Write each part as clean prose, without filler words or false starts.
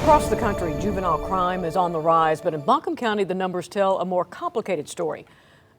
Across the country, juvenile crime is on the rise, but in Buncombe County, the numbers tell a more complicated story.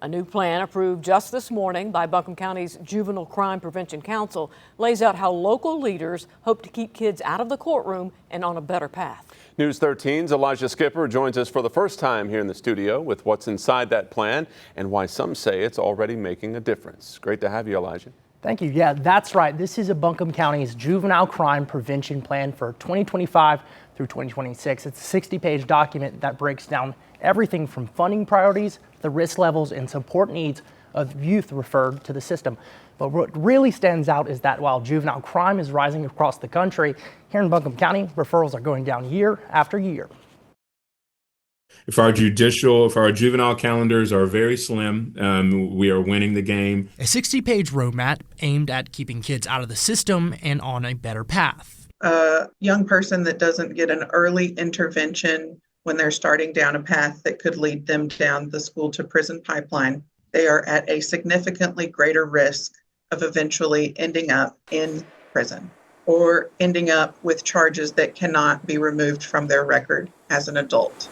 A new plan approved just this morning by Buncombe County's Juvenile Crime Prevention Council lays out how local leaders hope to keep kids out of the courtroom and on a better path. News 13's Elijah Skipper joins us for the first time here in the studio with what's inside that plan and why some say it's already making a difference. Great to have you, Elijah. Thank you. Yeah, that's right. This is a Buncombe County's Juvenile Crime Prevention Plan for 2025 through 2026. It's a 60-page document that breaks down everything from funding priorities, the risk levels, and support needs of youth referred to the system. But what really stands out is that while juvenile crime is rising across the country, here in Buncombe County, referrals are going down year after year. If our juvenile calendars are very slim, we are winning the game. A 60-page roadmap aimed at keeping kids out of the system and on a better path. A young person that doesn't get an early intervention when they're starting down a path that could lead them down the school to prison pipeline, they are at a significantly greater risk of eventually ending up in prison or ending up with charges that cannot be removed from their record as an adult.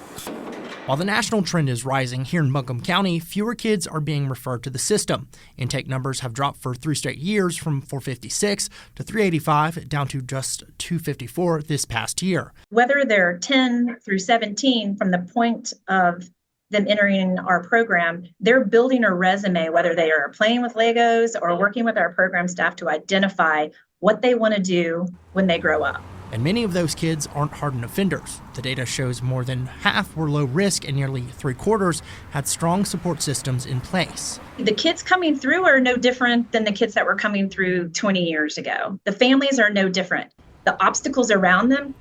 While the national trend is rising, here in Buncombe County, fewer kids are being referred to the system. Intake numbers have dropped for 3 straight years, from 456 to 385, down to just 254 this past year. Whether they're 10 through 17, from the point of them entering our program, they're building a resume, whether they are playing with Legos or working with our program staff to identify what they want to do when they grow up. And many of those kids aren't hardened offenders. The data shows more than half were low risk and nearly 3/4 had strong support systems in place. The kids coming through are no different than the kids that were coming through 20 years ago. The families are no different. The obstacles around them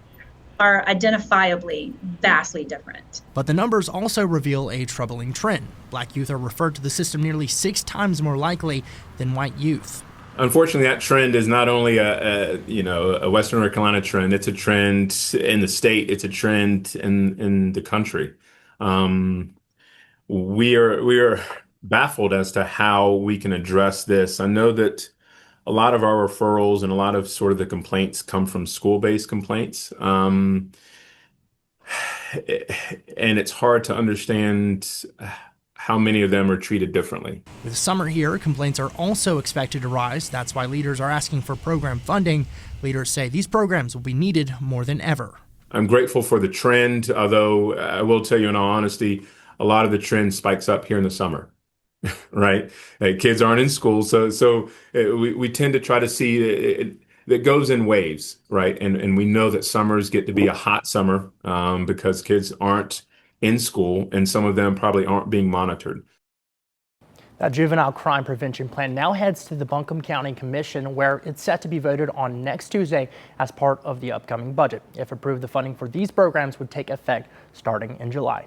are identifiably vastly different. But the numbers also reveal a troubling trend. Black youth are referred to the system nearly 6 times more likely than white youth. Unfortunately, that trend is not only a Western North Carolina trend. It's a trend in the state. It's a trend in the country. We are baffled as to how we can address this. I know that a lot of our referrals and a lot of sort of the complaints come from school-based complaints, and it's hard to understand how many of them are treated differently. With summer here, complaints are also expected to rise. That's why leaders are asking for program funding. Leaders say these programs will be needed more than ever. I'm grateful for the trend, although I will tell you in all honesty, a lot of the trend spikes up here in the summer, right? Kids aren't in school, so we tend to try to see it goes in waves, right? And we know that summers get to be a hot summer because kids aren't in school, and some of them probably aren't being monitored. That juvenile crime prevention plan now heads to the Buncombe County Commission, where it's set to be voted on next Tuesday as part of the upcoming budget. If approved, the funding for these programs would take effect starting in July.